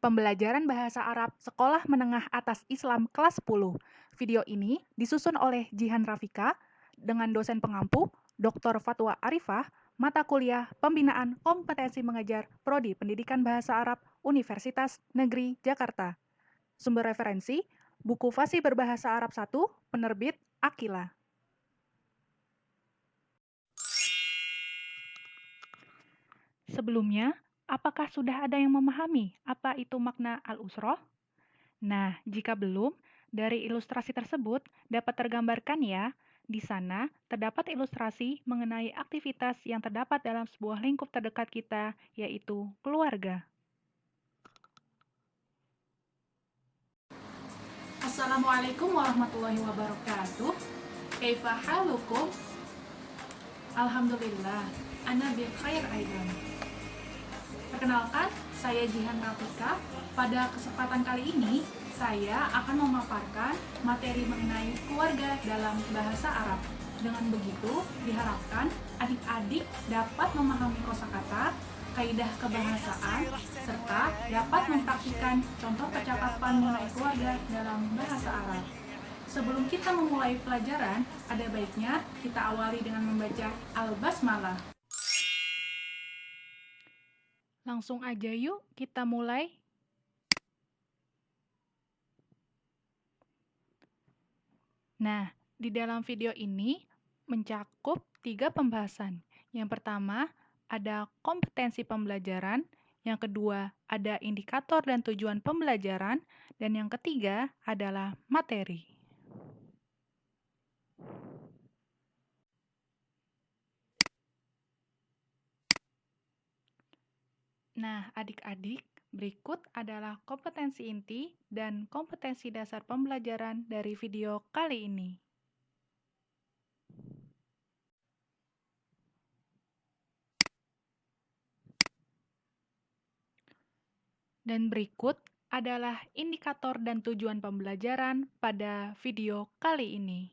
Pembelajaran Bahasa Arab Sekolah Menengah Atas Islam kelas 10. Video ini disusun oleh Jihan Rafika dengan dosen pengampu Dr. Fatwa Arifah, mata kuliah Pembinaan Kompetensi Mengajar Prodi Pendidikan Bahasa Arab Universitas Negeri Jakarta. Sumber referensi, buku Fasih Berbahasa Arab 1, penerbit Akila. Sebelumnya, apakah sudah ada yang memahami apa itu makna al-usroh? Nah, jika belum, dari ilustrasi tersebut dapat tergambarkan ya, di sana terdapat ilustrasi mengenai aktivitas yang terdapat dalam sebuah lingkup terdekat kita, yaitu keluarga. Assalamualaikum warahmatullahi wabarakatuh. Kaifa halukum? Alhamdulillah, ana bi khair aidan. Perkenalkan, saya Jihan Rafika. Pada kesempatan kali ini, saya akan memaparkan materi mengenai keluarga dalam bahasa Arab. Dengan begitu, diharapkan adik-adik dapat memahami kosakata, kaidah kebahasaan, serta dapat mempraktikkan contoh percakapan mengenai keluarga dalam bahasa Arab. Sebelum kita memulai pelajaran, ada baiknya kita awali dengan membaca Al-Basmalah. Langsung aja yuk kita mulai. Nah, di dalam video ini mencakup 3 pembahasan. Yang pertama, ada kompetensi pembelajaran. Yang kedua, ada indikator dan tujuan pembelajaran. Dan yang ketiga adalah materi. Nah, adik-adik, berikut adalah kompetensi inti dan kompetensi dasar pembelajaran dari video kali ini. Dan berikut adalah indikator dan tujuan pembelajaran pada video kali ini.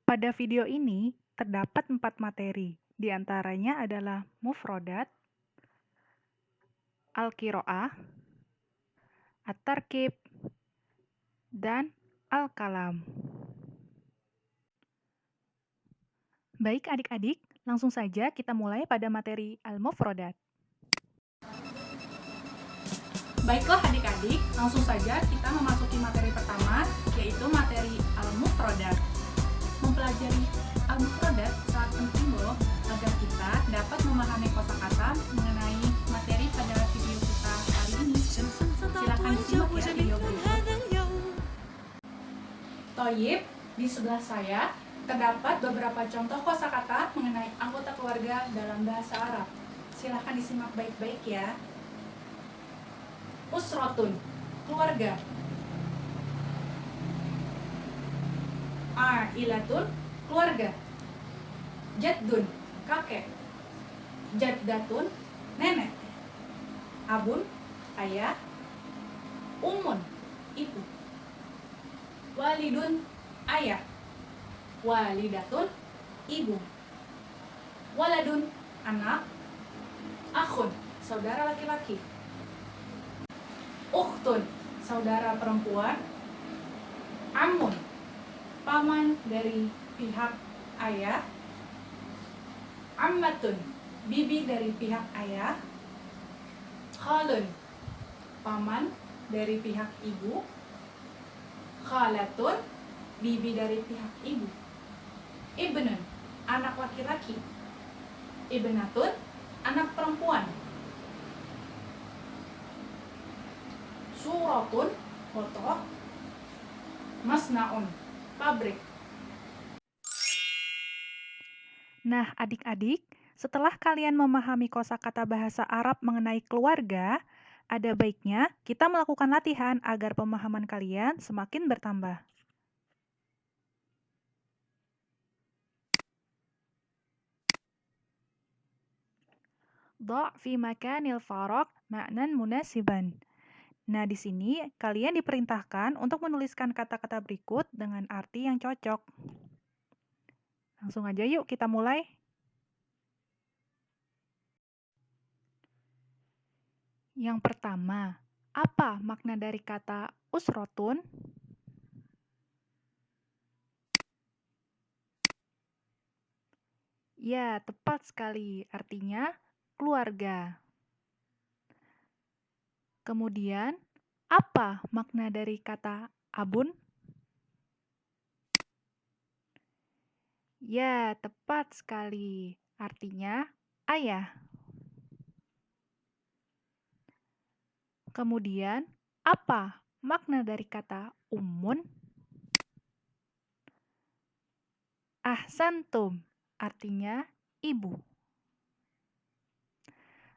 Pada video ini terdapat 4 materi, di antaranya adalah mufrodat, al-qiraah, at-tarkib, dan al-kalam. Baik adik-adik, langsung saja kita mulai pada materi al-mufrodat. Baiklah adik-adik, langsung saja kita memasuki materi pertama, yaitu materi al-mufrodat. Mempelajari al-mufrodat sangat penting loh, agar kita dapat memahami kosakata mengenai materi pada video kita hari ini. Silakan disimak ya video berikut. Toyib, di sebelah saya terdapat beberapa contoh kosakata mengenai anggota keluarga dalam bahasa Arab. Silakan disimak baik-baik ya. Usrotun, keluarga. Ailatun, keluarga. Jaddun, kakek. Jaddatun, nenek. Abun, ayah. Ummun, ibu. Walidun, ayah. Walidatun, ibu. Waladun, anak. Akhun, saudara laki-laki. Ukhtun, saudara perempuan. Amun, paman dari pihak ayah. Ammatun, bibi dari pihak ayah. Khalun, paman dari pihak ibu. Khalatun, bibi dari pihak ibu. Ibnun, anak laki-laki. Ibnatun, anak perempuan. Suratun, foto. Masnaun, pabrik. Nah, adik-adik, setelah kalian memahami kosakata bahasa Arab mengenai keluarga, ada baiknya kita melakukan latihan agar pemahaman kalian semakin bertambah. Dha' fi makanil faraq ma'nan munasiban. Nah, di sini kalian diperintahkan untuk menuliskan kata-kata berikut dengan arti yang cocok. Langsung aja yuk kita mulai. Yang pertama, apa makna dari kata usrotun? Ya, tepat sekali. Artinya keluarga. Kemudian, apa makna dari kata abun? Ya, tepat sekali. Artinya ayah. Kemudian, apa makna dari kata ummun? Ahsantum, artinya ibu.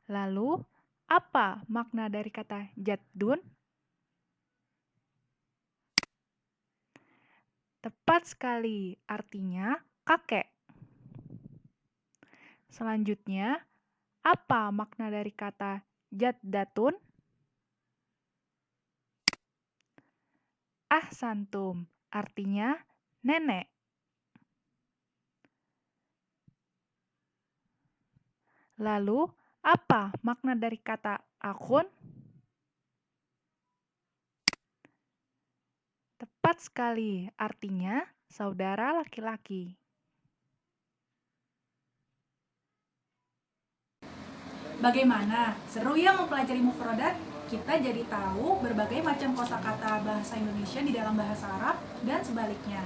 Lalu, apa makna dari kata jaddun? Tepat sekali, artinya kakek. Selanjutnya, apa makna dari kata jaddatun? Ahsantum, artinya nenek. Lalu, apa makna dari kata akhun? Tepat sekali, artinya saudara laki-laki. Bagaimana? Seru ya mempelajari mufradat? Kita jadi tahu berbagai macam kosakata bahasa Indonesia di dalam bahasa Arab dan sebaliknya.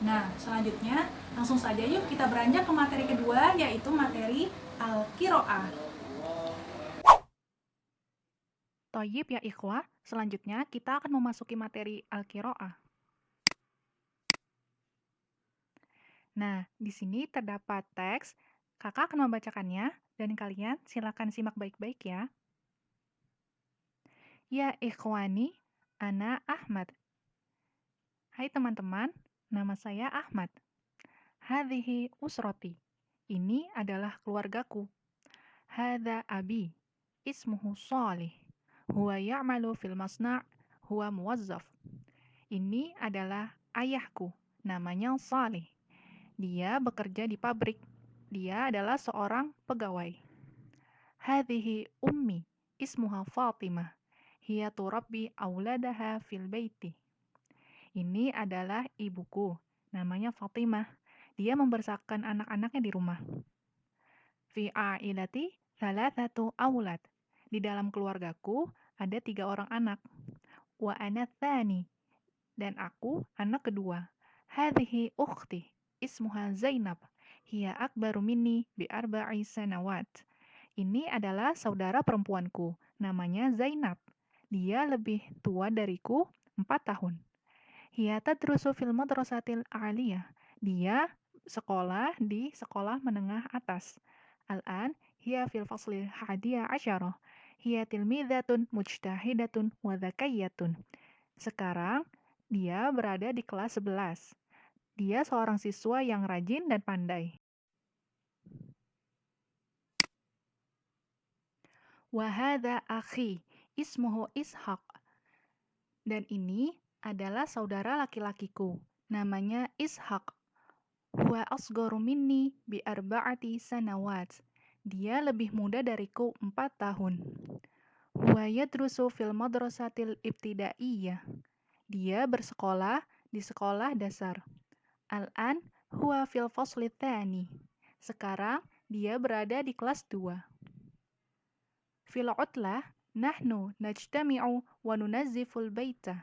Nah, selanjutnya langsung saja yuk kita beranjak ke materi kedua, yaitu materi Al-Qiraah. Toyib ya ikhwah, selanjutnya kita akan memasuki materi Al-Qiraah. Nah, di sini terdapat teks, kakak akan membacakannya, dan kalian silakan simak baik-baik ya. Ya ikhwani, ana Ahmad. Hai teman-teman, nama saya Ahmad. Hadhihi usroti. Ini adalah keluargaku. Hadha abi. Ismuhu Salih. Huwa ya'malu fil masna' huwa muwazzaf. Ini adalah ayahku. Namanya Salih. Dia bekerja di pabrik. Dia adalah seorang pegawai. Hadhihi ummi. Ismuha Fatimah. Hiya turabbi auladaha fil baiti. Ini adalah ibuku. Namanya Fatimah. Dia membesarkan anak-anaknya di rumah. Fi a'ilati thalathatu aulad. Di dalam keluargaku ada 3 orang anak. Wa ana tsani. Dan aku anak kedua. Hadhihi ukhti. Ismuha Zainab. Hiya akbaru minni bi arba'i sanawat. Ini adalah saudara perempuanku. Namanya Zainab. Dia lebih tua dariku 4 tahun. Hiya tadrusu fil madrasatil a'liyah. Dia sekolah di sekolah menengah atas. Al-an hiya fil faslil hadiya asyarah. Hiya tilmidhatun mujtahidatun wa dzakayyatun. Sekarang dia berada di kelas 11. Dia seorang siswa yang rajin dan pandai. Wa hadza akhi ismuhu Ishaq. Dan ini adalah saudara laki-lakiku. Namanya Ishaq. Huwa asgharu minni bi arba'ati sanawat. Dia lebih muda dariku 4 tahun. Huwa yadrusu fil madrasatil ibtidaiyah. Dia bersekolah di sekolah dasar. Al-an huwa fil fasli tsani. Sekarang dia berada di kelas 2. Fil utlah nahnu najtami'u wa nunazziful baita.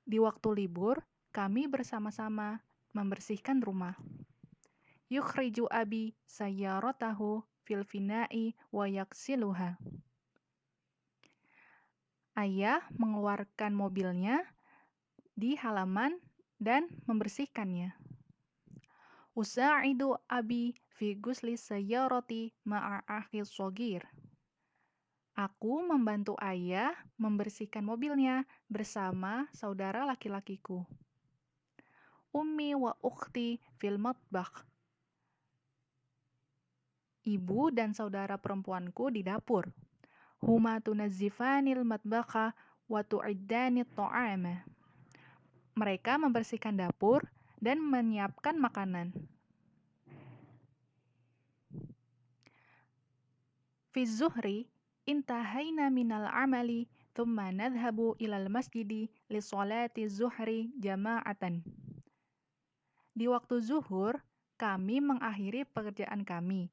Di waktu libur, kami bersama-sama membersihkan rumah. Yukhriju abi sayyaratahu fil fina'i wa yaksiluha. Ayah mengeluarkan mobilnya di halaman dan membersihkannya. Usa'idu abi fi gusli sayyarati ma'a akhi shagir. Aku membantu ayah membersihkan mobilnya bersama saudara laki-lakiku. Ummi wa ukhti fil matbakh. Ibu dan saudara perempuanku di dapur. Huma tunazzifanil matbakha wa tu'iddanit ta'ama. Mereka membersihkan dapur dan menyiapkan makanan. Fi zuhri Intahaina minal amali, thumma nadhhabu ilal masjidi li sholati zuhri jama'atan. Di waktu zuhur, kami mengakhiri pekerjaan kami.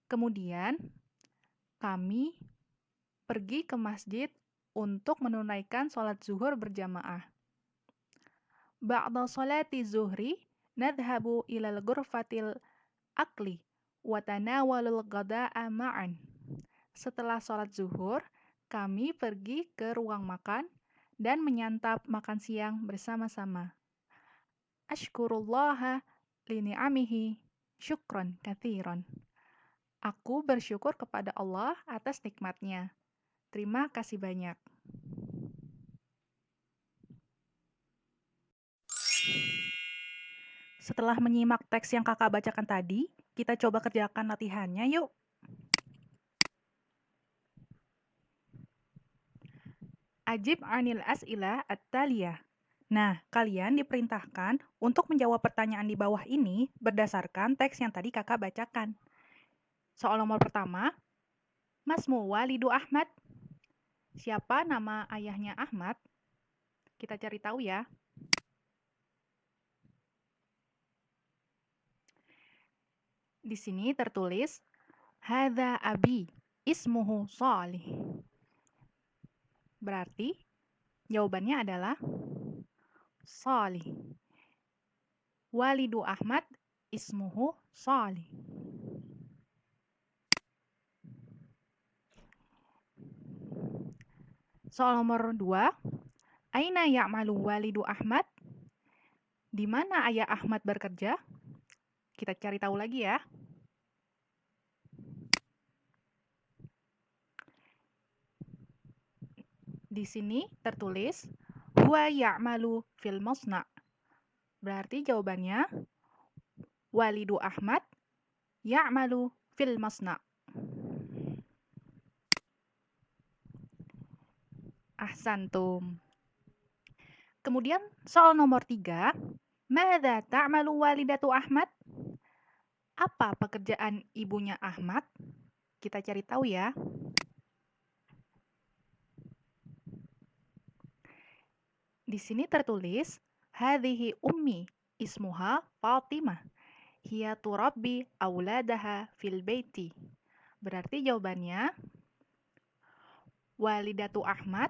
Kemudian, kami pergi ke masjid untuk menunaikan sholat zuhur berjamaah. Ba'da sholati zuhri, nadhhabu ilal ghurfatil akli wa tanawalul ghada'a ma'an. Setelah sholat zuhur, kami pergi ke ruang makan dan menyantap makan siang bersama-sama. Ashkurullaha li ni'amihi syukron katsiran. Aku bersyukur kepada Allah atas nikmatnya. Terima kasih banyak. Setelah menyimak teks yang kakak bacakan tadi, kita coba kerjakan latihannya yuk. Ajib anil as'ila at-taliyah. Nah, kalian diperintahkan untuk menjawab pertanyaan di bawah ini berdasarkan teks yang tadi kakak bacakan. Soal nomor pertama, Masmu walidu Ahmad. Siapa nama ayahnya Ahmad? Kita cari tahu ya. Di sini tertulis, Hadza abi, ismuhu Shalih. Berarti, jawabannya adalah Shalih. Walidu Ahmad, ismuhu Shalih. Soal nomor 2, Aina ya'malu walidu Ahmad? Di mana ayah Ahmad bekerja? Kita cari tahu lagi ya. Di sini tertulis, Huwa ya'malu fil masna'. Berarti jawabannya, Walidu Ahmad ya'malu fil masna'. Ahsantum. Kemudian soal nomor 3, Madza ta'malu walidatu Ahmad? Apa pekerjaan ibunya Ahmad? Kita cari tahu ya. Di sini tertulis, Hadhihi ummi ismuha Fatimah. Hiya turabbi auladaha fil baiti. Berarti jawabannya, Walidatu Ahmad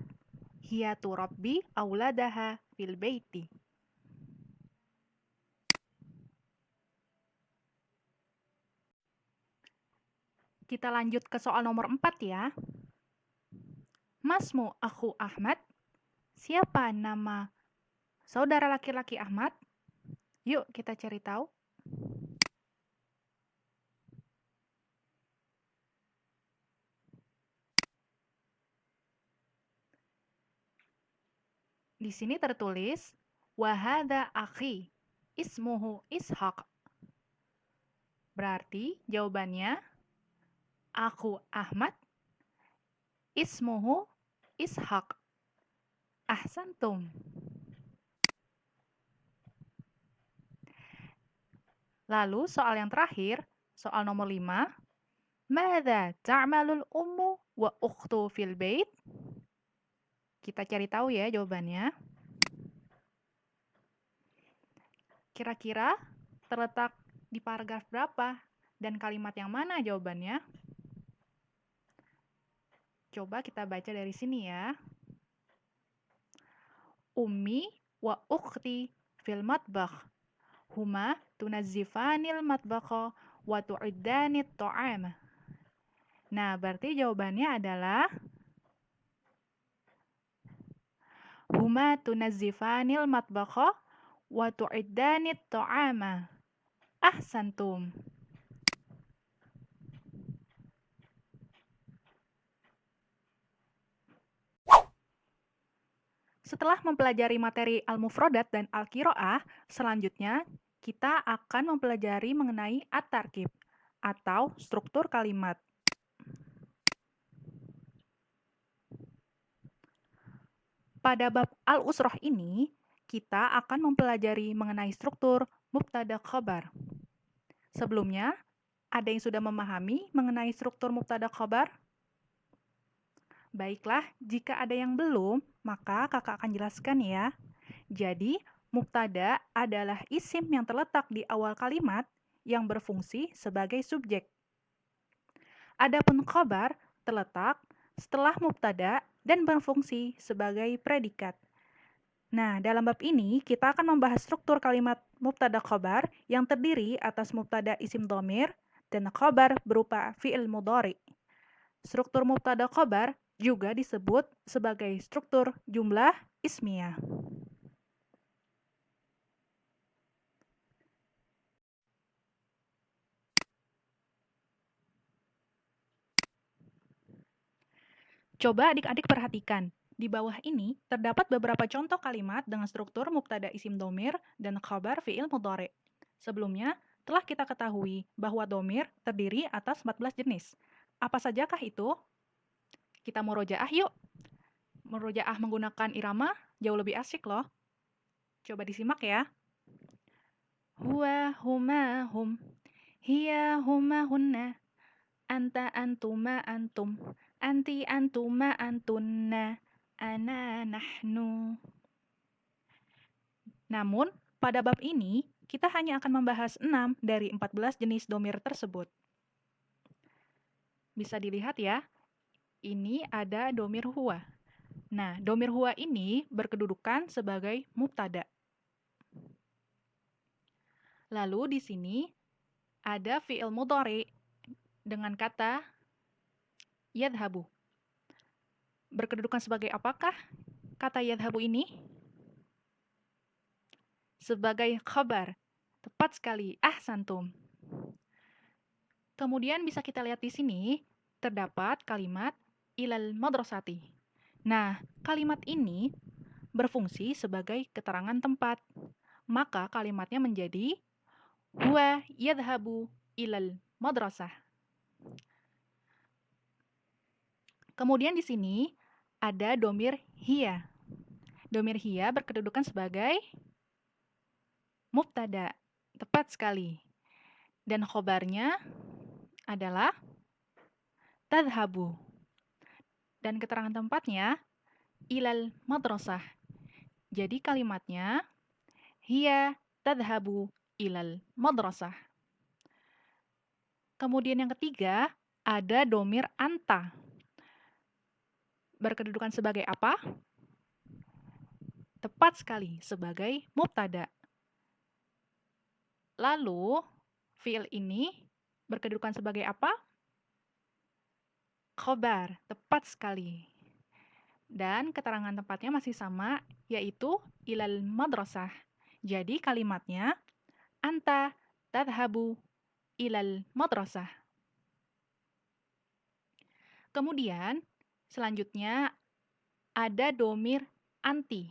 hiya turabbi auladaha fil baiti. Kita lanjut ke soal nomor 4 ya. Masmu akhu Ahmad. Siapa nama saudara laki-laki Ahmad? Yuk kita cari tahu. Di sini tertulis, Wahada akhi, ismuhu Ishaq. Berarti jawabannya, aku Ahmad, ismuhu Ishaq. Ahsantum. Lalu soal yang terakhir, soal nomor 5. Madza ta'malul ummu wa ukhtu fil bait? Kita cari tahu ya jawabannya. Kira-kira terletak di paragraf berapa dan kalimat yang mana jawabannya? Coba kita baca dari sini ya. Ummi wa ukhti fil matbakh. Huma tunazzifanil matbakha wa tu'iddanit ta'ama. Nah, berarti jawabannya adalah Huma tunazzifanil matbakha wa tu'iddanit ta'ama. Ahsantum. Setelah mempelajari materi Al-Mufradat dan Al-Qiraah, selanjutnya kita akan mempelajari mengenai At-Tarkib atau struktur kalimat. Pada bab Al-Usrah ini, kita akan mempelajari mengenai struktur mubtada khabar. Sebelumnya, ada yang sudah memahami mengenai struktur mubtada khabar? Baiklah, jika ada yang belum, maka kakak akan jelaskan ya. Jadi, mubtada adalah isim yang terletak di awal kalimat yang berfungsi sebagai subjek. Adapun khobar terletak setelah mubtada dan berfungsi sebagai predikat. Nah, dalam bab ini kita akan membahas struktur kalimat mubtada khobar yang terdiri atas mubtada isim dhamir dan khobar berupa fi'il mudhari. Struktur mubtada khobar juga disebut sebagai struktur jumlah ismiyah. Coba adik-adik perhatikan. Di bawah ini terdapat beberapa contoh kalimat dengan struktur mubtada isim domir dan khabar fi'il mudhari. Sebelumnya, telah kita ketahui bahwa domir terdiri atas 14 jenis. Apa sajakah itu? Kita murojaah yuk. Murojaah menggunakan irama jauh lebih asik loh. Coba disimak ya. Huwa huma hum, hiya huma hunna, anta antuma antum, anti antuma antunna, ana nahnu. Namun, pada bab ini, kita hanya akan membahas 6 dari 14 jenis domir tersebut. Bisa dilihat ya, ini ada domir huwa. Nah, domir huwa ini berkedudukan sebagai mubtada. Lalu di sini ada fi'il mudhari dengan kata yadhabu. Berkedudukan sebagai apakah kata yadhabu ini? Sebagai khabar. Tepat sekali, ahsantum. Kemudian bisa kita lihat di sini, terdapat kalimat ilal madrasati. Nah, kalimat ini berfungsi sebagai keterangan tempat. Maka kalimatnya menjadi huwa yadhabu ilal madrasah. Kemudian di sini ada domir hiya. Domir hiya berkedudukan sebagai mubtada. Tepat sekali. Dan khobarnya adalah tadhabu. Dan keterangan tempatnya ilal madrasah. Jadi kalimatnya hiya tadhabu ilal madrasah. Kemudian yang ketiga ada domir anta. Berkedudukan sebagai apa? Tepat sekali, sebagai mubtada. Lalu, fi'il ini berkedudukan sebagai apa? Khobar, tepat sekali. Dan keterangan tempatnya masih sama, yaitu ilal madrasah. Jadi kalimatnya, anta tadhabu ilal madrasah. Kemudian, selanjutnya ada domir anti.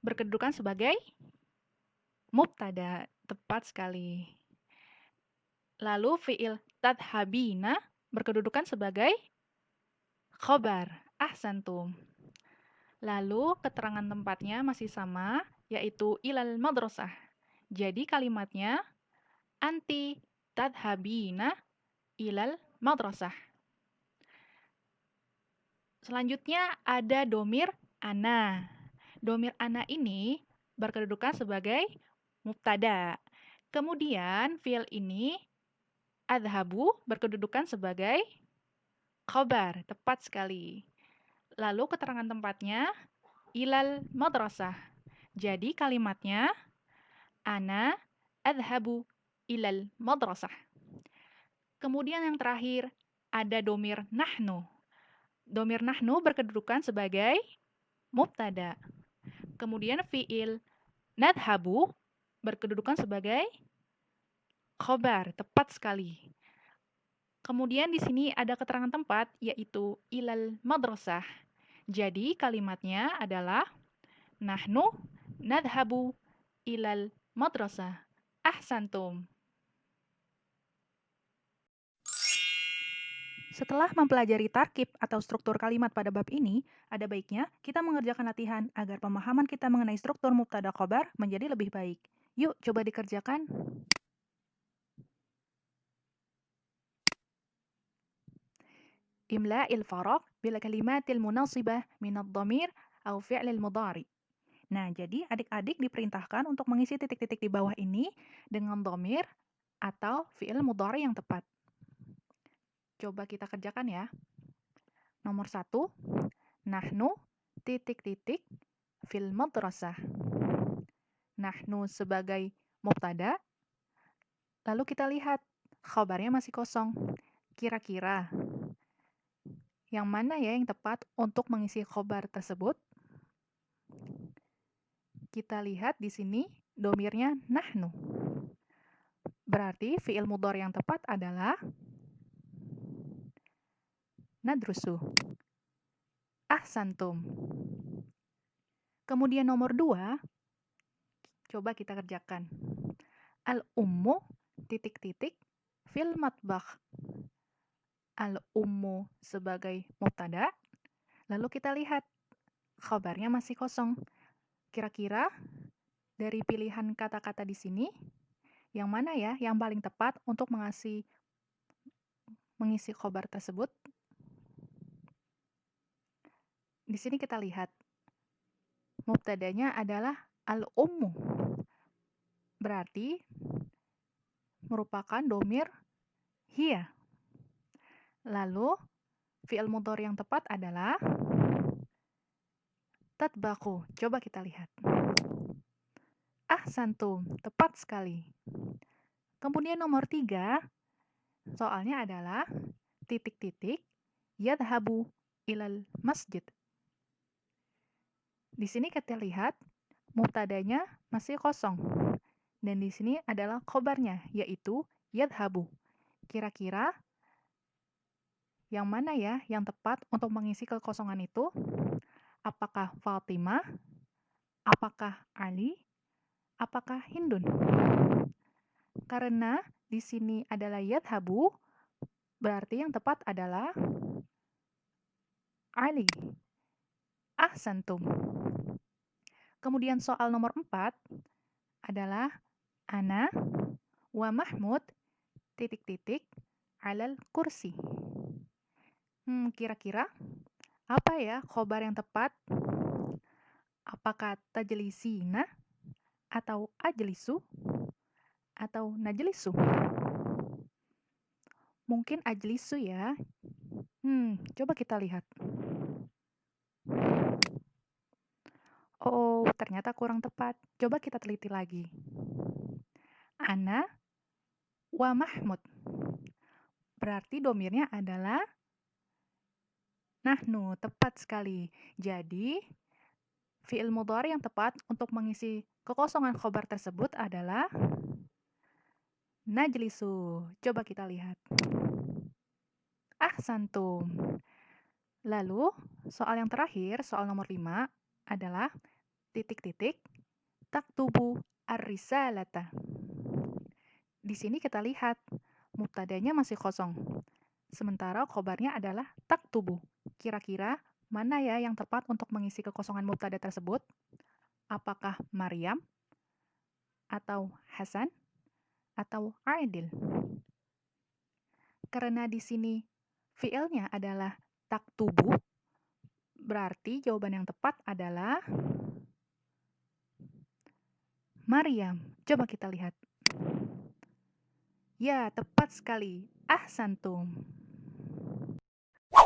Berkedudukan sebagai mubtada, tepat sekali. Lalu fi'il tadhabina berkedudukan sebagai khobar, ahsantum. Lalu keterangan tempatnya masih sama, yaitu ilal madrasah. Jadi kalimatnya anti tadhabina ilal madrasah. Selanjutnya ada domir ana. Domir ana ini berkedudukan sebagai mubtada. Kemudian fi'il ini adhabu berkedudukan sebagai khobar, tepat sekali. Lalu keterangan tempatnya ilal madrasah. Jadi kalimatnya ana adhabu ilal madrasah. Kemudian yang terakhir ada domir nahnu. Domir nahnu berkedudukan sebagai mubtada. Kemudian fi'il nadhabu berkedudukan sebagai khobar, tepat sekali. Kemudian di sini ada keterangan tempat, yaitu ilal madrasah. Jadi kalimatnya adalah nahnu nadhabu ilal madrasah. Ahsantum. Setelah mempelajari tarkib atau struktur kalimat pada bab ini, ada baiknya kita mengerjakan latihan agar pemahaman kita mengenai struktur mubtada khobar menjadi lebih baik. Yuk, coba dikerjakan. إملاء الفراغ بالكلمات المناسبة من الضمير أو فعل المضارع. Nah, jadi adik-adik diperintahkan untuk mengisi titik-titik di bawah ini dengan dhamir atau fi'il mudhari yang tepat. Coba kita kerjakan ya. Nomor 1, nahnu titik-titik fil madrasah. Nahnu sebagai mubtada, lalu kita lihat khabarnya masih kosong. Kira-kira yang mana ya yang tepat untuk mengisi khabar tersebut? Kita lihat di sini domirnya nahnu. Berarti fi'il mudhari yang tepat adalah nadrusu. Ahsantum. Kemudian nomor 2, coba kita kerjakan. Al-ummu titik-titik fil matbakh. Al-ummu sebagai mubtada, lalu kita lihat khabarnya masih kosong. Kira-kira dari pilihan kata-kata di sini, yang mana ya yang paling tepat untuk mengisi khabar tersebut? Di sini kita lihat mubtadanya adalah al-ummu. Berarti merupakan domir hiya. Lalu fi'il mudhari yang tepat adalah tatbaqu. Coba kita lihat. Ahsantum, tepat sekali. Kemudian nomor 3, soalnya adalah titik-titik yadhabu ilal masjid. Di sini kita lihat mubtadanya masih kosong. Dan di sini adalah khobarnya, yaitu yadhabu. Kira-kira yang mana ya yang tepat untuk mengisi kekosongan itu? Apakah Fatimah? Apakah Ali? Apakah Hindun? Karena di sini adalah yadhabu, berarti yang tepat adalah Ali. Ahsantum. Kemudian soal nomor 4 adalah ana wa Mahmud titik-titik alal kursi. Kira-kira apa ya khobar yang tepat? Apakah tajlisina atau ajlisu atau najlisu? Mungkin ajlisu ya. Coba kita lihat. Oh, ternyata kurang tepat. Coba kita teliti lagi. Ana wa Mahmud. Berarti domirnya adalah nahnu, tepat sekali. Jadi, fi'il mudhari yang tepat untuk mengisi kekosongan khobar tersebut adalah najlisu. Coba kita lihat. Ahsantum. Lalu, soal yang terakhir, soal nomor 5 adalah titik-titik taktubu ar-risalata. Di sini kita lihat mubtadanya masih kosong. Sementara khobarnya adalah taktubu. Kira-kira mana ya yang tepat untuk mengisi kekosongan mubtada tersebut? Apakah Maryam atau Hasan atau Aidil? Karena di sini fi'ilnya adalah taktubu, berarti jawaban yang tepat adalah Maryam. Coba kita lihat. Ya, tepat sekali. Ahsantum.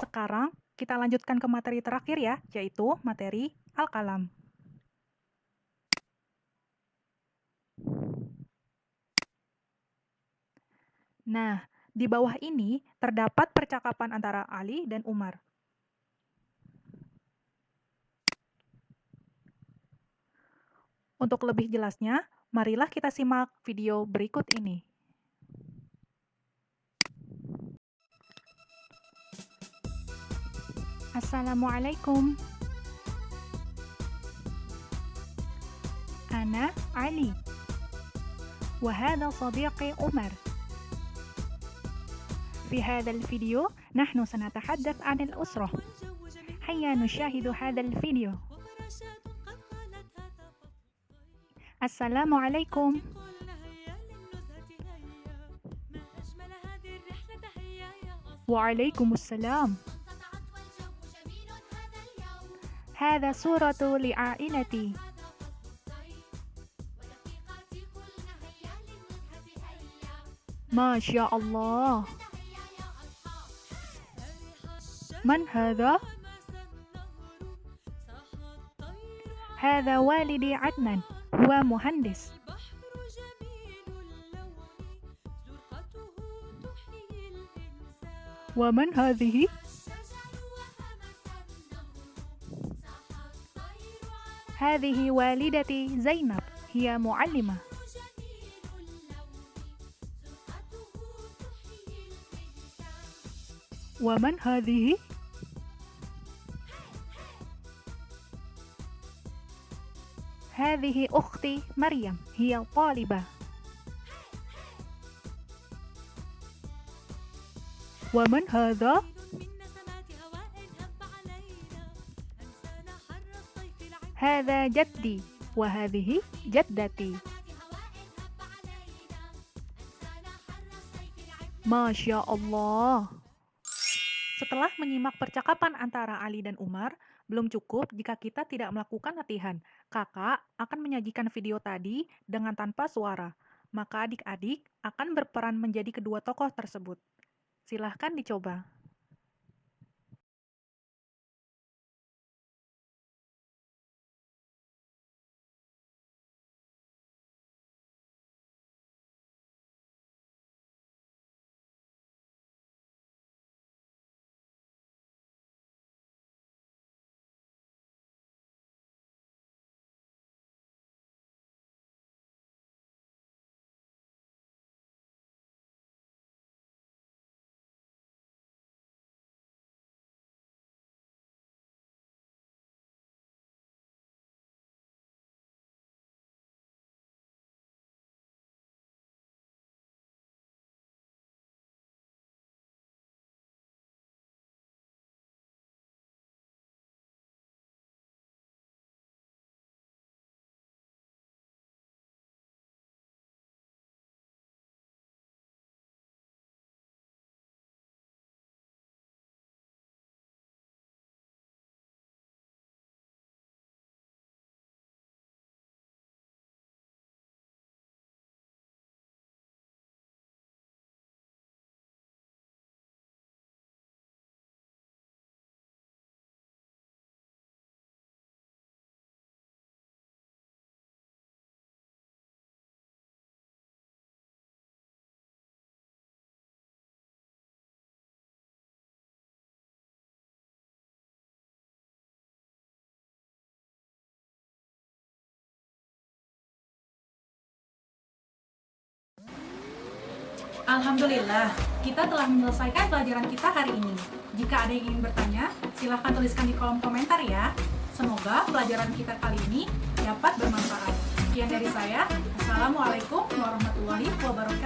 Sekarang kita lanjutkan ke materi terakhir ya, yaitu materi al-kalam. Nah, di bawah ini terdapat percakapan antara Ali dan Umar. Untuk lebih jelasnya, marilah kita simak video berikut ini. Assalamualaikum. Ana Ali. وهذا صديقي عمر. في هذا الفيديو نحن سنتحدث عن الأسرة. هيا نشاهد هذا الفيديو. السلام عليكم. وعليكم السلام. هذا صورة لعائلتي. ما شاء الله. من هذا؟ هذا والدي عدنان، هو مهندس. ومن هذه؟ هذه والدتي زينب، هي معلمة. ومن هذه؟ هذه أختي مريم، هي طالبة. ومن هذا؟ هذا جدي، وهذه جدتي. Masya Allah. Setelah menyimak percakapan antara Ali dan Umar, belum cukup jika kita tidak melakukan latihan. Kakak akan menyajikan video tadi dengan tanpa suara. Maka adik-adik akan berperan menjadi kedua tokoh tersebut. Silahkan dicoba. Alhamdulillah, kita telah menyelesaikan pelajaran kita hari ini. Jika ada yang ingin bertanya, silahkan tuliskan di kolom komentar ya. Semoga pelajaran kita kali ini dapat bermanfaat. Sekian dari saya. Assalamualaikum warahmatullahi wabarakatuh.